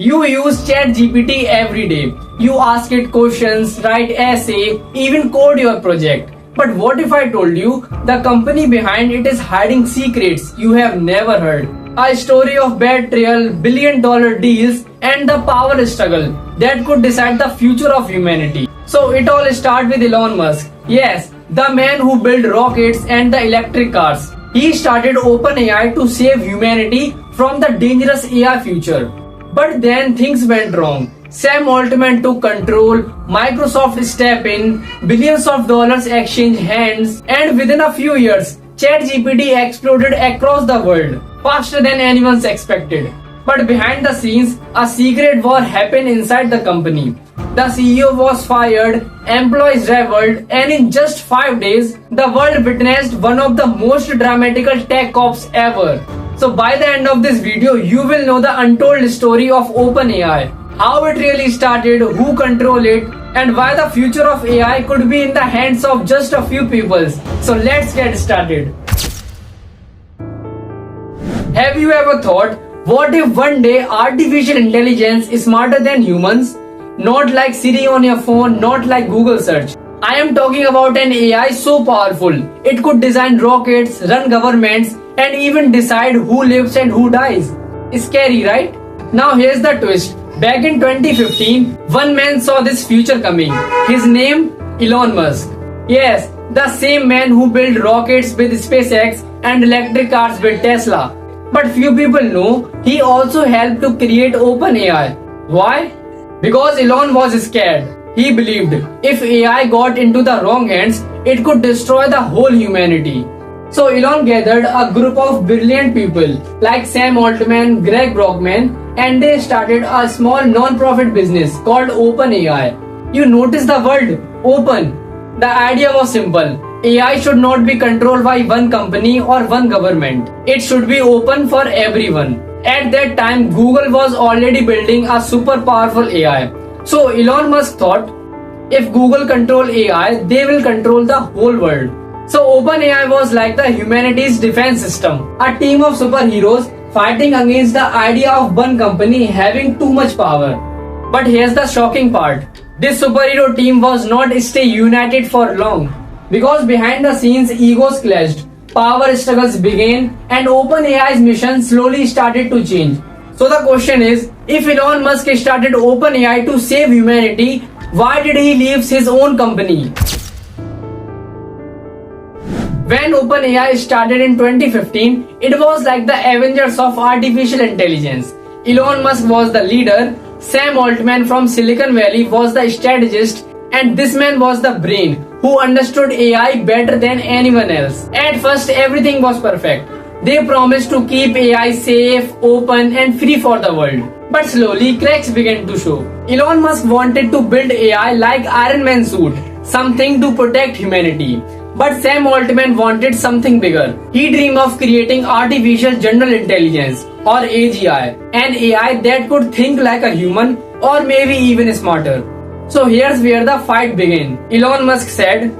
You use ChatGPT every day. You ask it questions, write essay, even code your project. But what if I told you the company behind it is hiding secrets you have never heard? A story of betrayal, billion-dollar deals, and the power struggle that could decide the future of humanity. So it all started with Elon Musk. Yes, the man who built rockets and the electric cars. He started OpenAI to save humanity from the dangerous AI future. But then things went wrong. Sam Altman took control, Microsoft stepped in, billions of dollars exchanged hands, and within a few years, ChatGPT exploded across the world, faster than anyone's expected. But behind the scenes, a secret war happened inside the company. The CEO was fired, employees reveled, and in just 5 days, the world witnessed one of the most dramatical tech ops ever. So by the end of this video, you will know the untold story of OpenAI, how it really started, who control it, and why the future of AI could be in the hands of just a few people. So let's get started. Have you ever thought, what if one day artificial intelligence is smarter than humans? Not like Siri on your phone, not like Google search. I am talking about an AI so powerful, it could design rockets, run governments, and even decide who lives and who dies. Scary, right? Now here's the twist. Back in 2015, one man saw this future coming. His name, Elon Musk. Yes, the same man who built rockets with SpaceX and electric cars with Tesla. But few people know he also helped to create OpenAI. Why? Because Elon was scared. He believed if AI got into the wrong hands, it could destroy the whole humanity. So Elon gathered a group of brilliant people like Sam Altman, Greg Brockman, and they started a small non-profit business called OpenAI. You notice the word open. The idea was simple. AI should not be controlled by one company or one government. It should be open for everyone. At that time, Google was already building a super powerful AI. So Elon Musk thought, if Google control AI, they will control the whole world. So OpenAI was like the humanity's defense system, a team of superheroes fighting against the idea of one company having too much power. But here's the shocking part. This superhero team was not stay united for long, because behind the scenes egos clashed, power struggles began, and OpenAI's mission slowly started to change. So the question is, if Elon Musk started OpenAI to save humanity, why did he leave his own company? When OpenAI started in 2015, it was like the Avengers of artificial intelligence. Elon Musk was the leader, Sam Altman from Silicon Valley was the strategist, and this man was the brain who understood AI better than anyone else. At first, everything was perfect. They promised to keep AI safe, open, and free for the world. But slowly, cracks began to show. Elon Musk wanted to build AI like Iron Man suit, something to protect humanity. But Sam Altman wanted something bigger. He dreamed of creating artificial general intelligence, or AGI, an AI that could think like a human or maybe even smarter. So here's where the fight began. Elon Musk said,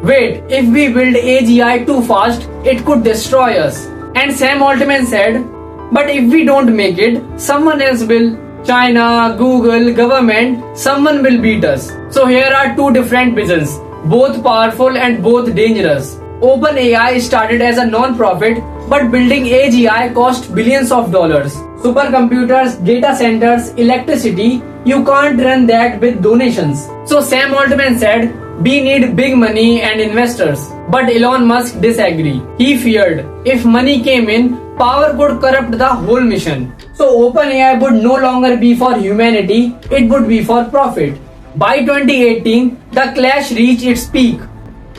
wait, if we build AGI too fast, it could destroy us. And Sam Altman said, but if we don't make it, someone else will. China, Google, government, someone will beat us. So here are two different visions, both powerful and both dangerous. OpenAI started as a non-profit, but building AGI cost billions of dollars. Supercomputers, data centers, electricity, you can't run that with donations. So Sam Altman said, we need big money and investors. But Elon Musk disagreed. He feared if money came in, power could corrupt the whole mission. So OpenAI would no longer be for humanity, it would be for profit. By 2018, the clash reached its peak.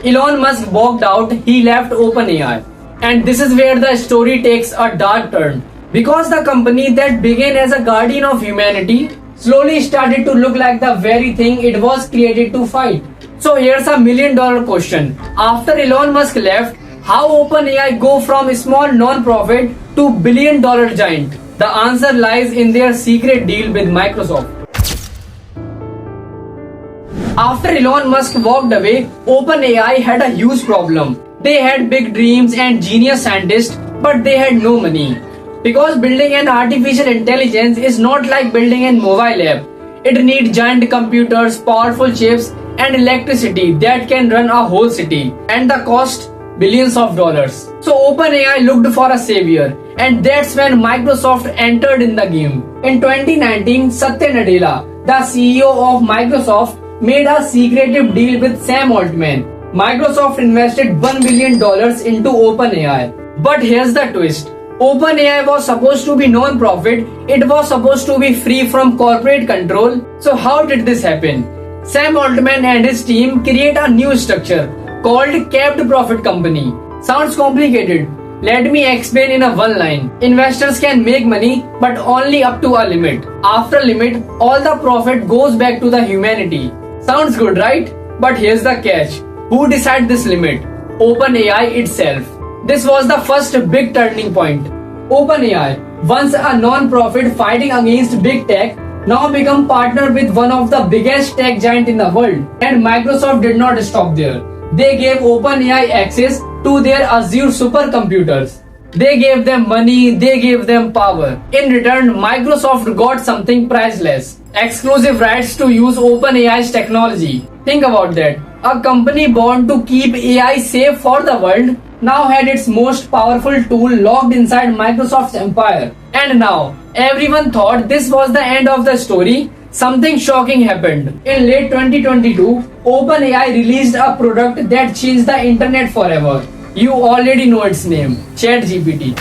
Elon Musk walked out, he left OpenAI. And this is where the story takes a dark turn. Because the company that began as a guardian of humanity slowly started to look like the very thing it was created to fight. So here's a $1 million question. After Elon Musk left, how OpenAI go from a small non-profit to $1 billion giant? The answer lies in their secret deal with Microsoft. After Elon Musk walked away, OpenAI had a huge problem. They had big dreams and genius scientists, but they had no money. Because building an artificial intelligence is not like building a mobile app. It needs giant computers, powerful chips, and electricity that can run a whole city. And the cost? Billions of dollars. So OpenAI looked for a savior, and that's when Microsoft entered in the game. In 2019, Satya Nadella, the CEO of Microsoft, made a secretive deal with Sam Altman. Microsoft invested $1 billion into OpenAI. But here's the twist. OpenAI was supposed to be non-profit. It was supposed to be free from corporate control. So how did this happen? Sam Altman and his team create a new structure called Capped Profit Company. Sounds complicated. Let me explain in a one line. Investors can make money, but only up to a limit. After a limit, all the profit goes back to the humanity. Sounds good, right? But here's the catch. Who decides this limit? OpenAI itself. This was the first big turning point. OpenAI, once a non-profit fighting against big tech, now become partner with one of the biggest tech giant in the world. And Microsoft did not stop there. They gave OpenAI access to their Azure supercomputers. They gave them money, they gave them power. In return, Microsoft got something priceless. Exclusive rights to use OpenAI's technology. Think about that. A company born to keep AI safe for the world now had its most powerful tool locked inside Microsoft's empire. And now, everyone thought this was the end of the story. Something shocking happened. In late 2022, OpenAI released a product that changed the internet forever. You already know its name, ChatGPT.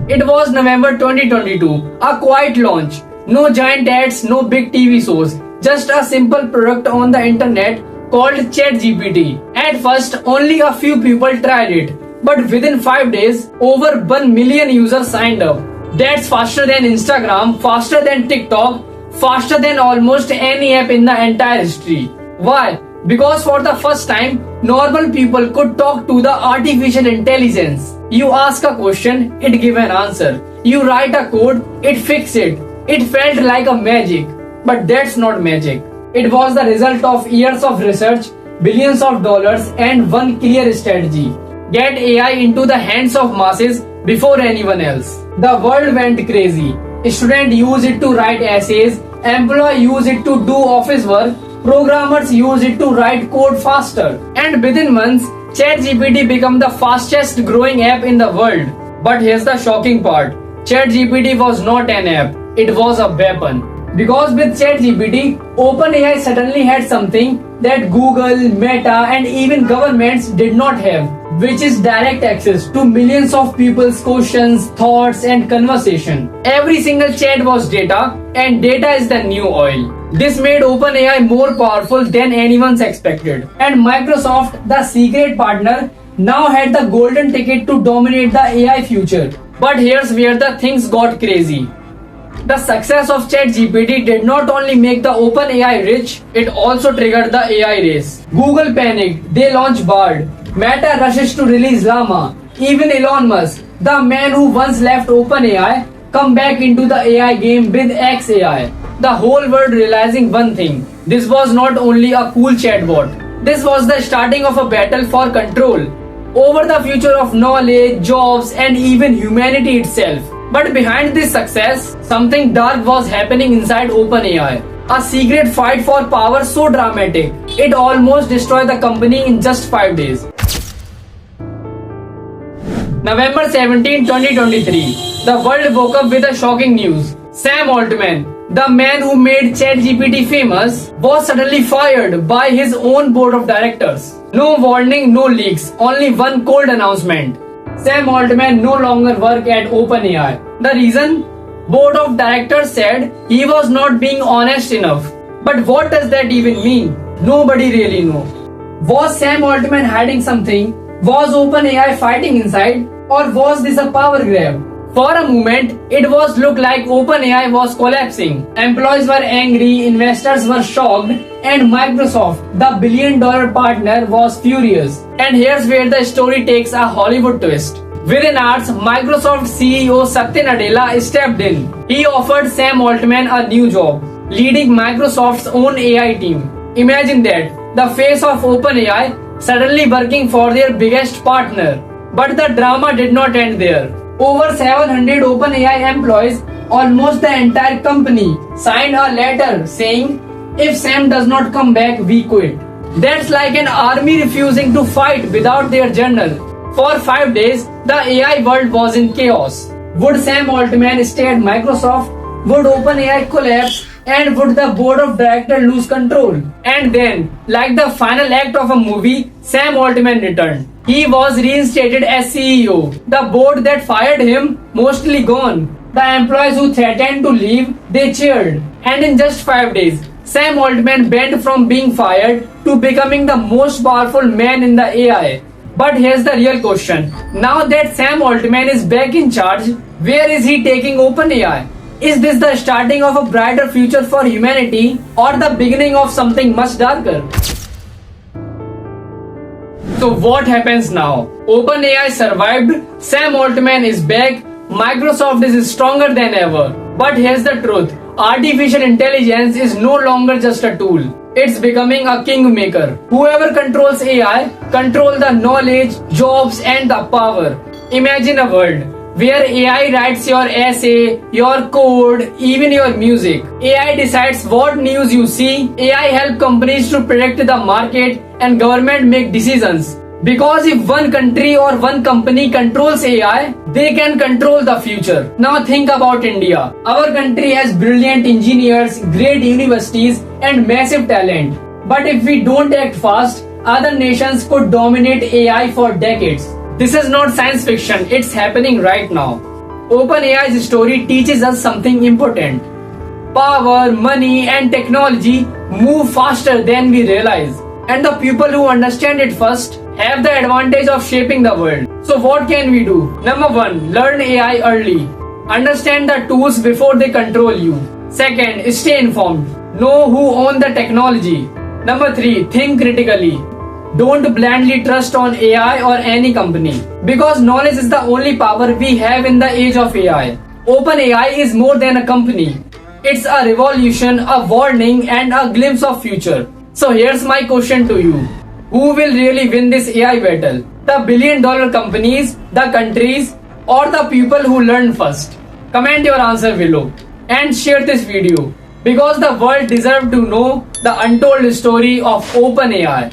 It was November 2022, a quiet launch. No giant ads, no big TV shows, just a simple product on the internet called ChatGPT. At first, only a few people tried it, but within 5 days, over 1 million users signed up. That's faster than Instagram, faster than TikTok, faster than almost any app in the entire history. Why? Because for the first time, normal people could talk to the artificial intelligence. You ask a question, it gives an answer. You write a code, it fixes it. It felt like a magic. But that's not magic. It was the result of years of research, billions of dollars, and one clear strategy. Get AI into the hands of masses before anyone else. The world went crazy. Students use it to write essays, employees use it to do office work, programmers use it to write code faster. And within months, ChatGPT became the fastest growing app in the world. But here's the shocking part. ChatGPT was not an app, it was a weapon. Because with ChatGPT, OpenAI suddenly had something that Google, Meta, and even governments did not have, which is direct access to millions of people's questions, thoughts, and conversation. Every single chat was data, and data is the new oil. This made OpenAI more powerful than anyone's expected. And Microsoft, the secret partner, now had the golden ticket to dominate the AI future. But here's where the things got crazy. The success of ChatGPT did not only make the OpenAI rich, it also triggered the AI race. Google panicked, they launched Bard. Meta rushes to release Llama. Even Elon Musk, the man who once left OpenAI, come back into the AI game with xAI. The whole world realizing one thing. This was not only a cool chatbot. This was the starting of a battle for control over the future of knowledge, jobs, and even humanity itself. But behind this success, something dark was happening inside OpenAI. A secret fight for power so dramatic, it almost destroyed the company in just 5 days. November 17, 2023. The world woke up with a shocking news. Sam Altman, the man who made ChatGPT famous, was suddenly fired by his own board of directors. No warning, no leaks, only one cold announcement. Sam Altman no longer work at OpenAI. The reason? Board of directors said he was not being honest enough. But what does that even mean? Nobody really knows. Was Sam Altman hiding something? Was OpenAI fighting inside? Or was this a power grab? For a moment, it was looked like OpenAI was collapsing. Employees were angry, investors were shocked, and Microsoft, the billion-dollar partner, was furious. And here's where the story takes a Hollywood twist. Within hours, Microsoft CEO Satya Nadella stepped in. He offered Sam Altman a new job, leading Microsoft's own AI team. Imagine that, the face of OpenAI suddenly working for their biggest partner. But the drama did not end there. Over 700 OpenAI employees, almost the entire company, signed a letter saying, if Sam does not come back, we quit. That's like an army refusing to fight without their general. For 5 days, the AI world was in chaos. Would Sam Altman stay at Microsoft? Would OpenAI collapse? And would the board of directors lose control? And then, like the final act of a movie, Sam Altman returned. He was reinstated as CEO. The board that fired him mostly gone. The employees who threatened to leave, they cheered. And in just 5 days, Sam Altman went from being fired to becoming the most powerful man in the AI. But here's the real question. Now that Sam Altman is back in charge, where is he taking OpenAI? Is this the starting of a brighter future for humanity or the beginning of something much darker? So what happens now? OpenAI survived, Sam Altman is back, Microsoft is stronger than ever. But here's the truth. Artificial intelligence is no longer just a tool. It's becoming a kingmaker. Whoever controls AI, control the knowledge, jobs and the power. Imagine a world where AI writes your essay, your code, even your music. AI decides what news you see. AI helps companies to predict the market and government make decisions. Because if one country or one company controls AI, they can control the future. Now think about India. Our country has brilliant engineers, great universities and massive talent. But if we don't act fast, other nations could dominate AI for decades. This is not science fiction, it's happening right now. OpenAI's story teaches us something important. Power, money and technology move faster than we realize. And the people who understand it first have the advantage of shaping the world. So what can we do? Number 1, learn AI early. Understand the tools before they control you. Second, stay informed. Know who owns the technology. Number 3, think critically. Don't blindly trust on AI or any company. Because knowledge is the only power we have in the age of AI. OpenAI is more than a company. It's a revolution, a warning and a glimpse of future. So here's my question to you. Who will really win this AI battle? The billion-dollar companies, the countries, or the people who learn first? Comment your answer below and share this video because the world deserves to know the untold story of OpenAI.